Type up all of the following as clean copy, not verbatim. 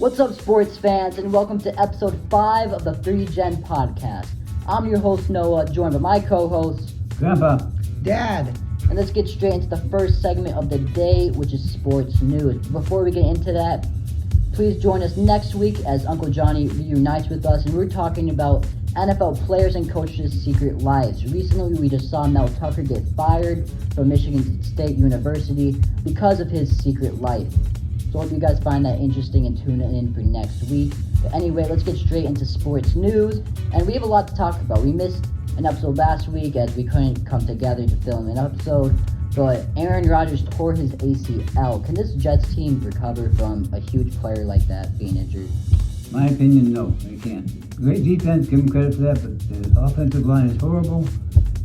What's up, sports fans, and welcome to episode 5 of the 3Gen podcast. I'm your host, Noah, joined by my co-hosts, Grandpa. Dad. and let's get straight into the first segment of the day, which is sports news. Before we get into that, please join us next week as Uncle Johnny reunites with us, and we're talking about NFL players and coaches' secret lives. Recently, we just saw Mel Tucker get fired from Michigan State University because of his secret life. So I hope you guys find that interesting and tune in for next week. But anyway, let's get straight into sports news. And we have a lot to talk about. We missed an episode last week as we couldn't come together to film an episode. But Aaron Rodgers tore his ACL. Can this Jets team recover from a huge player like that being injured? My opinion, no, they can't. Great defense, give them credit for that, but the offensive line is horrible.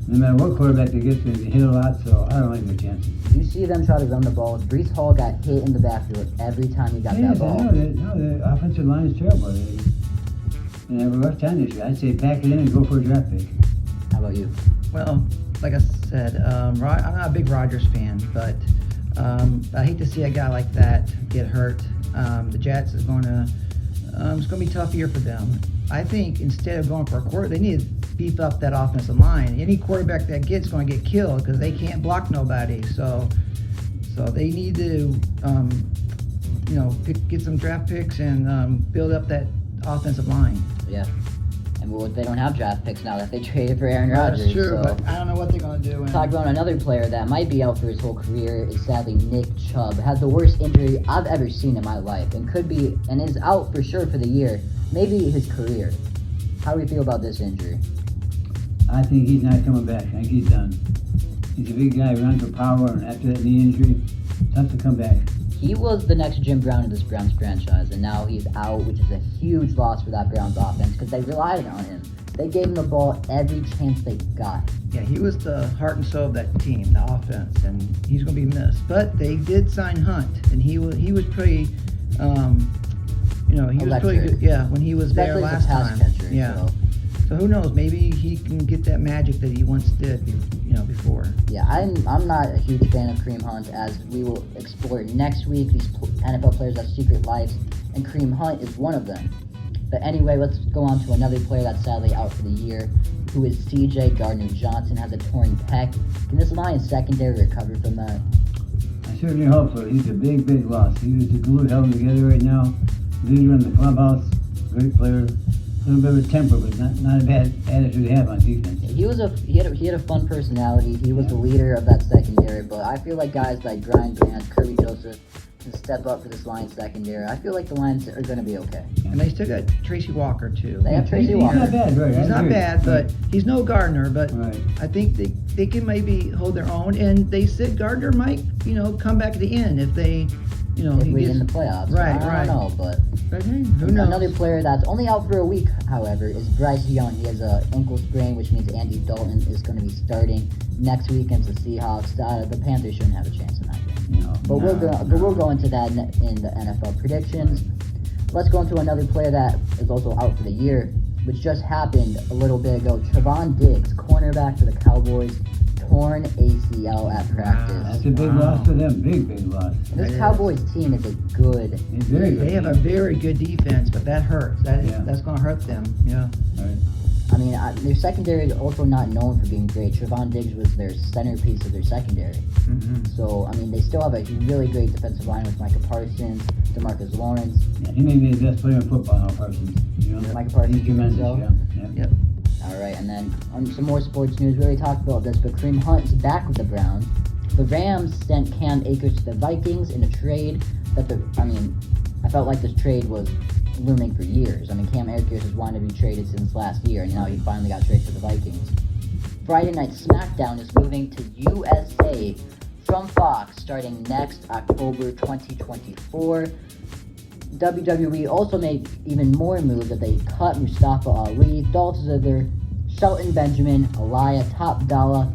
No matter what quarterback they get, they hit a lot, so I don't like their chances. You see them try to run the ball. Brees Hall got hit in the backfield every time he got that ball. The offensive line is terrible. They have a rough time this year. I'd say pack it in and go for a draft pick. How about you? Well, like I said, I'm not a big Rodgers fan, but I hate to see a guy like that get hurt. The Jets is going to it's going to be a tough year for them. I think instead of going for a quarter, they need to beef up that offensive line. Any quarterback that gets going to get killed because they can't block nobody. So they need to get some draft picks and build up that offensive line. Yeah. And well, they don't have draft picks now that they traded for Aaron Rodgers. That's true, so. but I don't know what they're going to do. Talk about another player that might be out for his whole career is sadly Nick Chubb. Had the worst injury I've ever seen in my life and is out for sure for the year, maybe his career. How do we feel about this injury? I think he's not coming back. I think he's done. He's a big guy, runs for power, and after that knee injury, tough to come back. He was the next Jim Brown in this Browns franchise, and now he's out, which is a huge loss for that Browns offense because they relied on him. They gave him the ball every chance they got. Yeah, he was the heart and soul of that team, the offense, and he's going to be missed. But they did sign Hunt, and he was pretty, he was pretty good. Yeah, when he was there last time. Catcher, yeah. So who knows? Maybe he can get that magic that he once did, before. Yeah, I'm not a huge fan of Kareem Hunt, as we will explore next week. These NFL players have secret lives, and Kareem Hunt is one of them. But anyway, let's go on to another player that's sadly out for the year, who is C.J. Gardner-Johnson, has a torn pec. Can this Lions secondary recover from that? I certainly hope so. He's a big, big loss. He was the glue held them together right now. Leader in the clubhouse, great player. A little bit of a temper, but not a bad attitude to have on defense. He had a fun personality. He was the leader of that secondary, but I feel like guys like Brian Vance, Kirby Joseph can step up for this Lions secondary. I feel like the Lions are going to be okay. And they still got Tracy Walker, too. They have Tracy Walker. He's not bad, right? He's not bad, but he's no Gardner. But right. I think they can maybe hold their own. And they said Gardner might, come back at the end if they, if we're in the playoffs. Right, I don't know, but hey, who knows? Another player that's only out for a week, however, is Bryce Young. He has an ankle sprain, which means Andy Dalton is going to be starting next week against the Seahawks. The Panthers shouldn't have a chance in that game. We'll go into that in the NFL predictions. Let's go into another player that is also out for the year, which just happened a little bit ago. Trevon Diggs, cornerback for the Cowboys, torn ACL at practice. Wow, that's a big loss for them. Big, big loss. And this Cowboys team is a good. They have a very good defense, but that hurts. That's going to hurt them. Yeah. Right. I mean, their secondary is also not known for being great. Trevon Diggs was their centerpiece of their secondary. Mm-hmm. So, I mean, they still have a really great defensive line with Micah Parsons, DeMarcus Lawrence. Yeah, he may be the best player in football now, Parsons. Micah Parsons. He's tremendous, Yep. All right, and then on some more sports news, we already talked about this, but Kareem Hunt is back with the Browns. The Rams sent Cam Akers to the Vikings in a trade I felt like this trade was looming for years. I mean, Cam Akers has wanted to be traded since last year, and now he finally got traded to the Vikings. Friday Night SmackDown is moving to USA from Fox starting next October 2024. WWE also made even more moves that they cut Mustafa Ali, Dolph Ziggler, Shelton Benjamin, Aliyah, Top Dollar,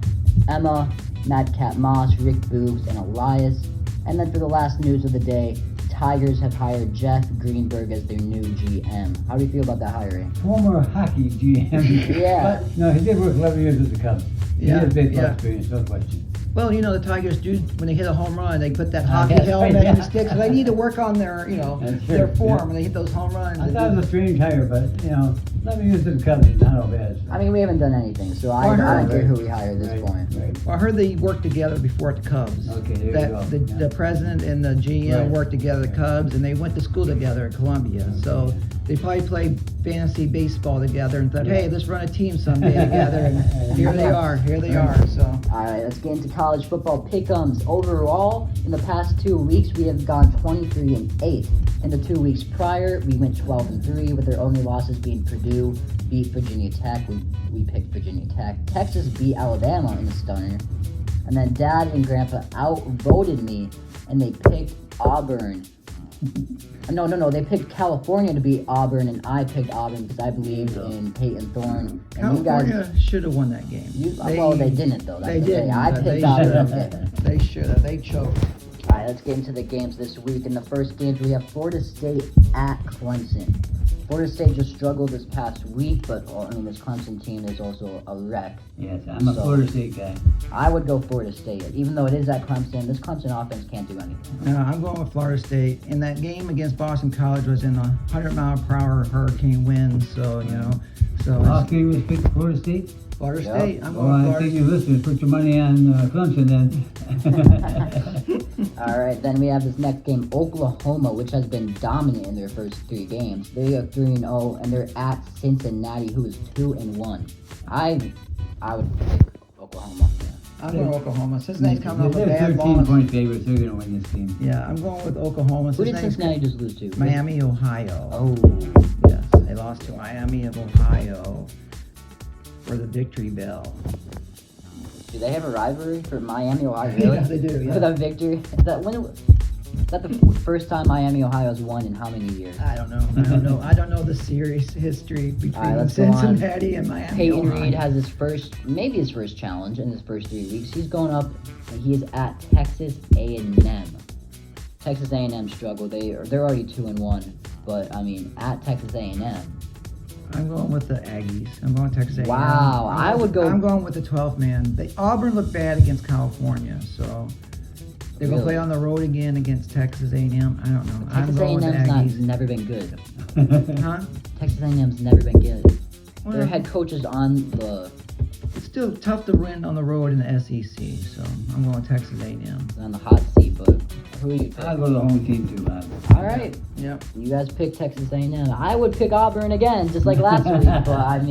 Emma, Madcap Moss, Rick Boogs, and Elias. And then for the last news of the day, Tigers have hired Jeff Greenberg as their new GM. How do you feel about that hiring? Former hockey GM. Yeah. But, no, he did work 11 years with the Cubs. He has baseball experience, no question. Well, the Tigers do, when they hit a home run, they put that Ah, hockey that's helmet right, and the yeah. stick. So they need to work on their, That's their true, form yeah. when they hit those home runs. I thought it was a strange hire, but let me use the Cubs. It's not all bad. I mean, we haven't done anything, so I Well, I heard- don't care Right. who we hire at this Right, point. right. Well, I heard they worked together before at the Cubs. Okay, there you that go, The, yeah. the president and the GM Right. worked together at the Cubs, and they went to school together at Columbia. So they probably played fantasy baseball together and thought, hey, let's run a team someday together. And here they are. Here they are. So. All right, let's get into college football pick'ems. Overall, in the past 2 weeks, we have gone 23-8. In the 2 weeks prior, we went 12-3, with their only losses being Purdue beat Virginia Tech. We picked Virginia Tech. Texas beat Alabama in a stunner. And then Dad and Grandpa outvoted me, and they picked Auburn. No, they picked California to beat Auburn, and I picked Auburn because I believed in Peyton Thorne. And you guys, California should have won that game. well, they didn't though. That's They the thing. didn't. I but picked they Auburn. should Okay. have. They should have. They choked. All right, let's get into the games this week. In the first games, we have Florida State at Clemson. Florida State just struggled this past week, but this Clemson team is also a wreck. Yes, I'm a So- Florida State guy. I would go Florida State, even though it is at Clemson. This Clemson offense can't do anything. No, I'm going with Florida State. And that game against Boston College was in a 100-mile-per-hour hurricane wind. So, so All it's three was picked Florida State. Florida Yep. State. I'm Well, going I Florida think you listeners put your money on Clemson then. All right, then we have this next game, Oklahoma, which has been dominant in their first 3 games. They are 3-0, and they're at Cincinnati, who is 2-1. I would pick Oklahoma. I'm going Oklahoma. Cincinnati's coming off a They're bad 13 loss. point favorites. They're going to win this game. Yeah, I'm going with Oklahoma. Who did Cincinnati just lose to? Miami, Ohio. Oh, Yes, they lost to Miami of Ohio for the victory bell. do they have a rivalry for Miami, Ohio? Really? Yeah, they do, yeah. For the victory? Is that the first time Miami, Ohio has won in how many years? I don't know. I don't know the serious history between All right, let's go on. Cincinnati and Miami. Peyton Ohio. Reed has maybe his first challenge in his first 3 weeks. He's going up, and he is at Texas A&M. Texas A&M struggle. They're already 2-1, but at Texas A&M. I'm going with the Aggies. I'm going Texas A&M. Wow, I would go- I'm going with the 12th man. Auburn looked bad against California, so they're going to Really? play on the road again against Texas A&M. I don't know. I'm Texas going with the A&M's Aggies. never been good. Huh? Texas A&M's never been good. Well, Their head coach is on the It's still tough to win on the road in the SEC, so I'm going Texas A&M. on the hot seat, but who are you I'll pick? go to the home team too, Bob. All right, Yep. you guys pick Texas A&M. I would pick Auburn again, just like last week, but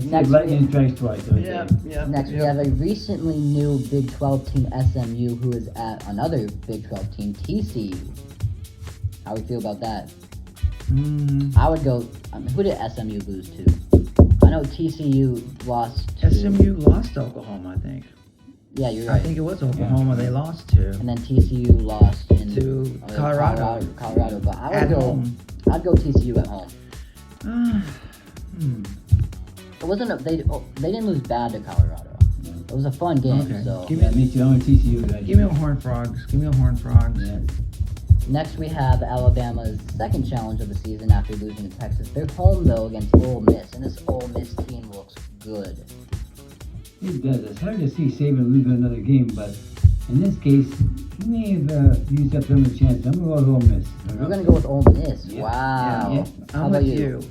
Next Lightning week- strikes twice. Okay. Yeah. next we have a recently new Big 12 team, SMU, who is at another Big 12 team, TCU. How we feel about that? I would go. Who did SMU lose to? I know TCU lost to. SMU lost to Oklahoma, I think. Yeah, you're I right. think it was Oklahoma they lost to. And then TCU lost To Colorado. Colorado, but I would At go. home. I'd go TCU at home. Hmm. It wasn't. They didn't lose bad to Colorado. It was a fun game. Okay. So Give Yeah, me too. I'm a TCU guy. Give me a Horned Frogs. Give me a Horned Frogs. Yeah. next we have Alabama's second challenge of the season after losing to Texas. They're home though against Ole Miss, and this Ole Miss team looks good. It does. It's hard to see Saban losing another game, but in this case, he may have used up some of the chances. I'm going to go with Ole Miss. We're gonna go with Ole Miss. Yeah. Wow. Yeah, How I'm about with you.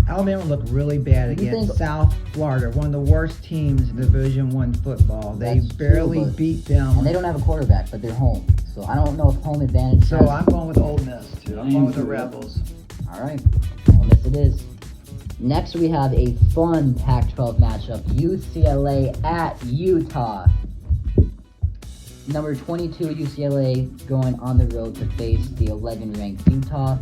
Alabama looked really bad You against think- South Florida, one of the worst teams in Division I football. They That's barely true, but- beat them. And they don't have a quarterback, but they're home. So I don't know if home advantage. So I'm going with Ole Miss too. I'm going with the too. Rebels. All right, Ole Miss it is. Next we have a fun Pac-12 matchup: UCLA at Utah. Number 22 UCLA going on the road to face the 11-ranked Utah.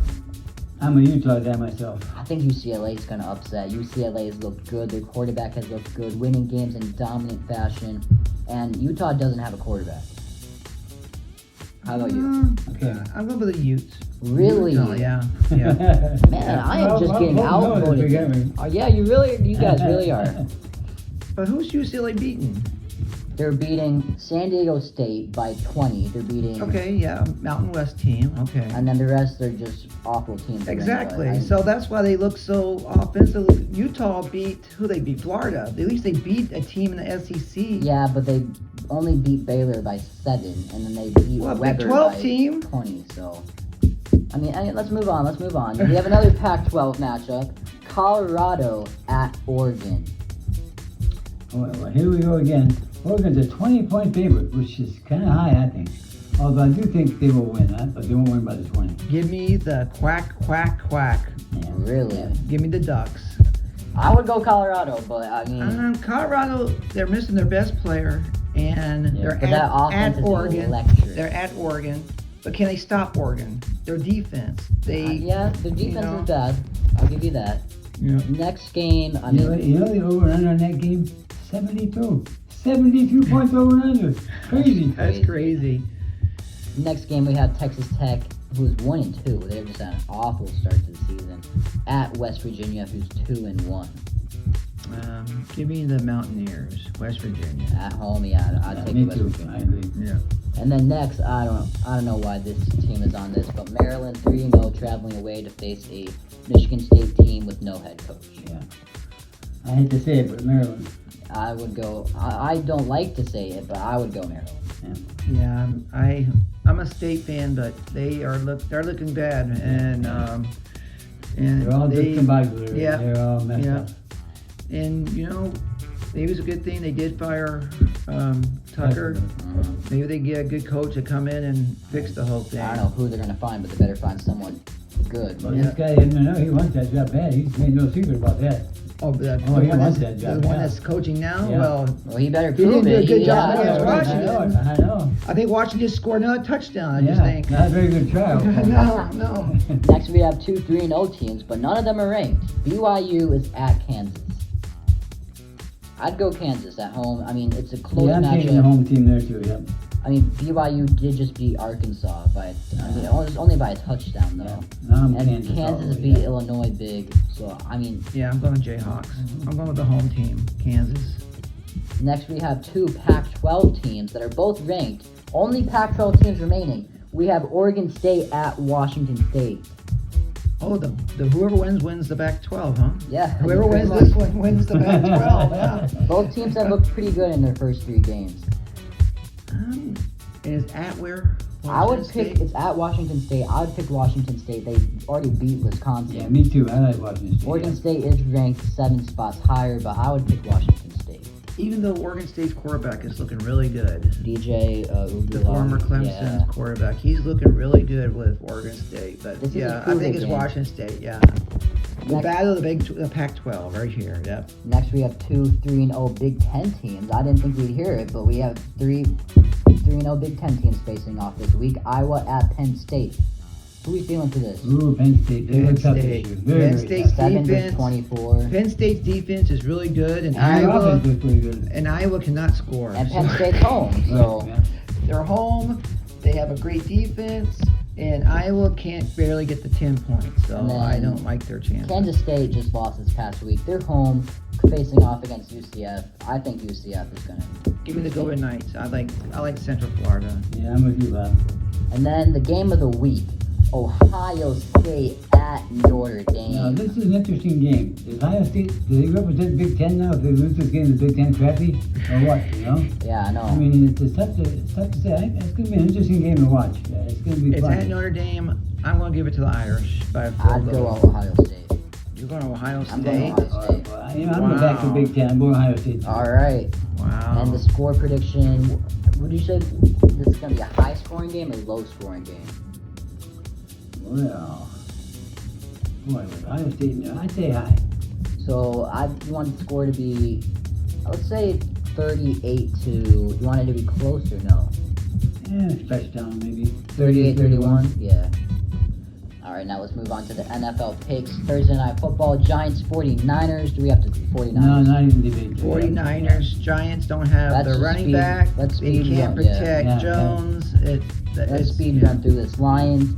I'm a Utah guy myself. I think UCLA is going to upset. UCLA has looked good. Their quarterback has looked good, winning games in dominant fashion. And Utah doesn't have a quarterback. How about you? Okay. I'm going with the Utes. Really? Utah, yeah. Man, I am just getting no, outvoted. Yeah, you guys really are. But who's UCLA beating? They're beating San Diego State by 20. They're beating. Okay, yeah, Mountain West team. Okay. And then the rest are just awful teams. to win, Exactly. but So that's why they look so offensively. Utah beat who they beat? Florida. At least they beat a team in the SEC. yeah, but only beat Baylor by 7, and then they beat Well, Big Weber 12 by team. 20. So, I mean, let's move on. Let's move on. We have another Pac-12 matchup: Colorado at Oregon. Well, here we go again. Oregon's a 20-point favorite, which is kind of high, I think. Although I do think they will win, but they won't win by the 20. Give me the quack, quack, quack. Yeah. Really? Give me the Ducks. I would go Colorado, but I mean, Colorado, they're missing their best player, and they're but that offense at is Oregon. electric. They're at Oregon, but can they stop Oregon? Their defense. Yeah, their defense know. is bad. I'll give you that. Yeah. Next game, I You mean, know the over and under in that game? 72. 72 points over and under. Crazy. That's crazy. next game we have Texas Tech, who's 1-2. They've just had an awful start to the season. At West Virginia, who's 2-1. Give me the Mountaineers, West Virginia. At home, yeah, I'd take Me West too. Virginia. I agree. Yeah. And then next, I don't know why this team is on this, but Maryland 3-0 traveling away to face a Michigan State team with no head coach. Yeah. I hate to say it, but Maryland. I would go. I don't like to say it, but I would go Maryland. Yeah, I'm a State fan, but they're looking bad, and They're all discombobulated. yeah, They're all messed yeah. up. And maybe it's a good thing they did fire Tucker. Maybe they get a good coach to come in and fix the whole thing. I don't know who they're gonna find, but they better find someone good. Well, this guy, no, he wants that job bad. He's made no secret about that. Oh, but Oh, he wants that job, the one yeah. that's coaching now. Yeah. Well, He better He prove didn't do a it. good job Yeah, against yeah, Washington. I know. I think Washington just scored another touchdown. I just Yeah, think. not a very good trial. No. Next, we have two 3-0 teams, but none of them are ranked. BYU is at Kansas. I'd go Kansas at home. I mean, it's a close Yeah, I'm taking the matchup. home team there too. Yep. I mean, BYU did just beat Arkansas by, I mean, it was only by a touchdown though. Now I'm And Kansas. all Kansas the way, beat yeah. Illinois big, so I mean, Yeah, I'm going Jayhawks. I'm going with the home team, Kansas. next we have two Pac-12 teams that are both ranked. Only Pac-12 teams remaining. We have Oregon State at Washington State. Oh, the whoever wins the Pac-12, huh? Yeah. Whoever pretty wins much. this one wins the Pac-12. Yeah. Both teams have looked pretty good in their first 3 games. Is at where? I would Washington pick. State? It's at Washington State. I would pick Washington State. They already beat Wisconsin. Yeah, me too. I like Washington State. Oregon State is ranked 7 spots higher, but I would pick Washington State. Even though Oregon State's quarterback is looking really good, DJ the former Clemson yeah. quarterback, he's looking really good with Oregon State. But This is yeah, a I cool think it's game. Washington State. Yeah, the Next- battle of the Pac-12 right here. Yep. Next, we have 2 3-0 Big Ten teams. I didn't think we'd hear it, but we have 3-0 Big Ten teams facing off this week. Iowa at Penn State. Who are we feeling for this? Ooh, Penn State. They Penn look tough State. this year. Very, Penn very State tough. 7 to defense. 24. Penn State's defense is really good, and And their Iowa offense is pretty good. and Iowa cannot score. And Penn State's home, so Right, yeah. They're home. They have a great defense, and Iowa can't barely get the 10 points. So And then I don't like their chances. Kansas State just lost this past week. They're home, facing off against UCF. I think UCF is going to. Give me the Golden Knights. I like Central Florida. Yeah, I'm with you, Bob. And then the game of the week, Ohio State at Notre Dame. Now, this is an interesting game. Does Ohio State, do they represent Big Ten now? If they lose this game, the Big Ten crappy? Or what, you know? Yeah, I know. I mean, it's tough to say. I think it's going to be an interesting game to watch. Yeah, it's going to be It's fun. at Notre Dame. I'm going to give it to the Irish by a field I'd go goal. Ohio State. You're going to Ohio I'm going State? Ohio State. Well, you know, I'm going back to Wow. Big Ten. I'm going Ohio State. All right. Wow. And the score prediction, would you say this is going to be a high-scoring game or low-scoring game? Well, boy, with Ohio State, I'd say high. So I want the score to be, let's say 38 to, you want it to be close or no? Yeah, stretch down maybe. 38-31? Yeah. All right, now let's move on to the NFL picks. Thursday Night Football, Giants, 49ers. Do we have to 49ers? No, not even debate. 49ers, Giants don't have Let's the just running speed- back. let's They speed can't run, yeah. protect Yeah, Jones. Let's speed run through this. Lions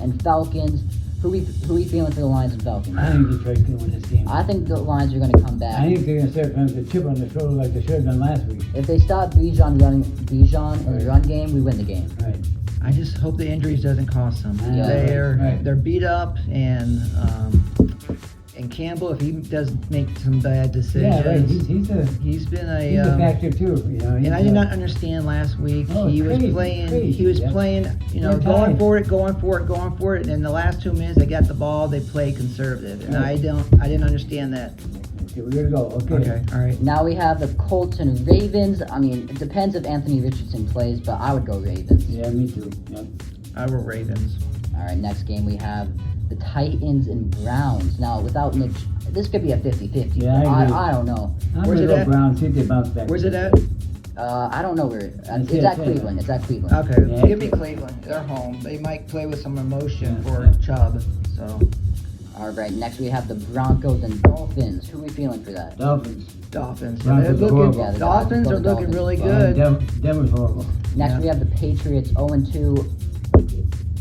and Falcons. Who we feeling for the Lions and Falcons? I think Detroit's going to win this game. I think the Lions are going to come I back. think they're going to start playing with a chip on their shoulder like they should have done last week. If they stop Bijan in the Right. run game, we win the game. Right. I just hope the injuries doesn't cost them. Yeah. They're Right. they're beat up, and And Campbell, if he does make some bad decisions, Yeah, right. He's been a factor too. You know. and I did not understand last week. Oh, He was crazy, playing. crazy, He was yeah. playing. You know, They're going tied. for it. And in the last 2 minutes, they got the ball. They played conservative, and Right. I didn't understand that. Okay, we're gonna go. Okay. All right. Now we have the Colts and Ravens. I mean, it depends if Anthony Richardson plays, but I would go Ravens. Yeah, me too. Yep. I will Ravens. All right, next game we have the Titans and Browns. Now, without Nick, this could be a 50-50. Yeah, I agree. I don't know. I'm Where's gonna it go at? Browns. See if they bounce back. Where's it at? I don't know where. It's It's here, at it's here. Cleveland. It's at Cleveland. Okay, Yeah. give me Cleveland. They're home. They might play with some emotion Yeah. for Chubb. So All right, next we have the Broncos and Dolphins. Who are we feeling for that? Dolphins. Dolphins. Broncos They're are looking. horrible. Yeah, the Dolphins are Dolphins. looking really Well, good. Denver's horrible. Next Yeah. we have the Patriots 0-2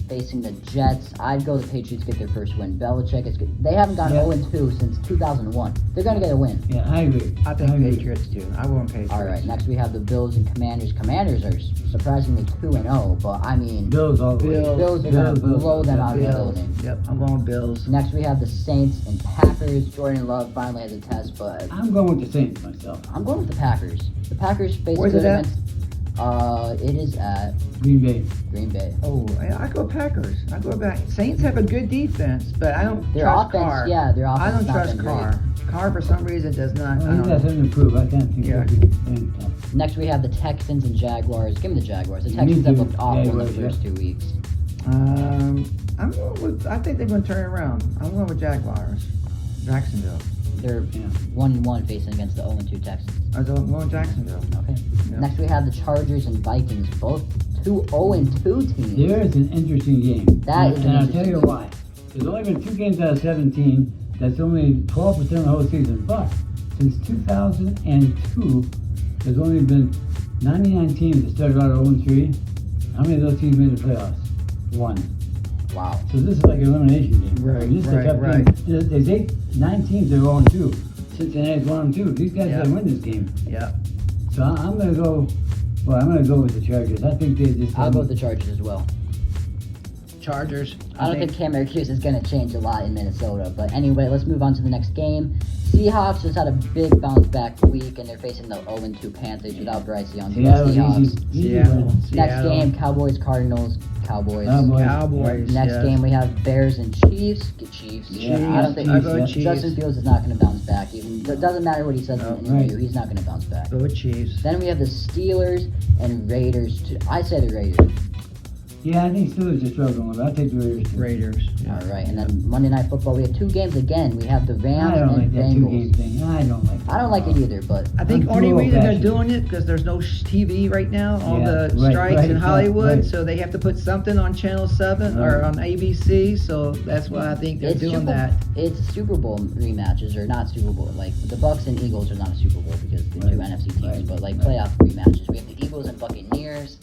facing the Jets. I'd go the Patriots get their first win. Belichick is good. They haven't gone Yeah. 0-2 since 2001. They're gonna get a win. Yeah, I agree. I think agree. Patriots too. I want Patriots. All right, next we have the Bills and Commanders. Commanders are surprisingly 2-0, but I mean, Bills all the way. Bills are gonna Bills. blow them out of the Bills. building. Yep, I'm going Bills. Next we have the Saints and Packers. Jordan Love finally has a test, but I'm going with the Saints myself. I'm going with the Packers. The Packers face Where's good it at? against. It is at Green Bay. Green Bay. Oh, I go Packers. I go back. Saints have a good defense, but I don't Their trust offense, Carr. yeah, their offense I don't has not trust been Carr. Carr for some reason does not. Well, I he's don't got know. something to improve. I can't think Yeah. he'll be playing tough. Next we have the Texans and Jaguars. Give me the Jaguars. The Me Texans have too. looked awful in the Jaguars, first 2 weeks. I'm going with. I think they're going to turn it around. I'm going with Jaguars. Jacksonville. They're Yeah. 1-1 facing against the 0-2 Texans. I'm going with Jacksonville. Okay. Yeah. Next we have the Chargers and Vikings, both 2 0-2 teams. There is an interesting game. That is an and I'll tell interesting you game. why. There's only been 2 games out of 17. That's only 12% of the whole season. But since 2002, there's only been 99 teams that started out 0-3. How many of those teams made the playoffs? 1. Wow. So this is like an elimination game. Right, This is a right, tough right. game. There's 9 teams that are 0-2. Cincinnati's 1-2. These guys Yeah. gotta win this game. Yeah. So I'm gonna go. Well, I'm gonna go with the Chargers. I think they just. I'll go with the Chargers as well. Chargers. I don't think Cam Akers is going to change a lot in Minnesota. But anyway, let's move on to the next game. Seahawks just had a big bounce back week, and they're facing the 0-2 Panthers without Bryce Young. Seattle's Seahawks. easy Seattle. win. Next game, Cowboys, Cardinals, Cowboys. Cowboys. Next yes. game, we have Bears and Chiefs. Get Chiefs. Yeah, I don't think I go yeah. Chiefs. Justin Fields is not going to bounce back. Even it doesn't matter what he says No, in an interview, right. he's not going to bounce back. Go with Chiefs. Then we have the Steelers and Raiders. I say the Raiders. Yeah, I think Steelers are struggling with it. I'll take the Raiders. too. Raiders. All right, and then Monday Night Football, we have 2 games again. We have the Rams I don't like and that 2-game Bengals. thing. I don't like that. I don't like it either, but I think I'm only too reason they're old-fashioned. doing it because there's no TV right now. All Yeah, the right, strikes right, in Hollywood, right. so they have to put something on Channel 7 or Right. on ABC. So that's why I think they're doing that. It's Super Bowl rematches, or not Super Bowl. Like the Bucks and Eagles are not a Super Bowl because they're 2 Right, NFC teams, right, but like right. playoff rematches. We have the Eagles and Buccaneers.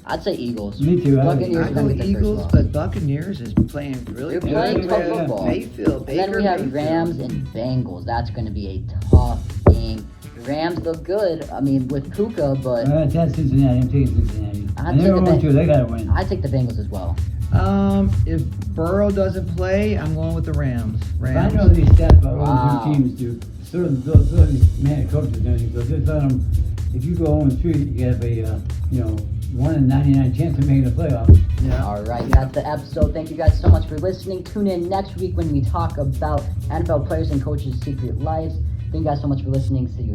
I'd say Eagles. Me too. Buccaneers I are go gonna get their Eagles, first loss. but Buccaneers is playing really They're good. playing tough Yeah, football. Mayfield, And then Baker we have Mayfield. Rams and Bengals. That's going to be a tough game. The Rams look good. I mean, with Puka, but That's Cincinnati. I'm taking Cincinnati. I'd And they're take the 0-2. They gotta win. I take the Bengals as well. If Burrow doesn't play, I'm going with the Rams. If I know Rams. these stats about Wow. 0-2 teams do. So do these man coaches and everything. So just tell them, if you go 0-3, you have a 1 in 99 chance of making the playoffs. Yeah. All right, that's the episode. Thank you guys so much for listening. Tune in next week when we talk about NFL players and coaches' secret lives. Thank you guys so much for listening. See you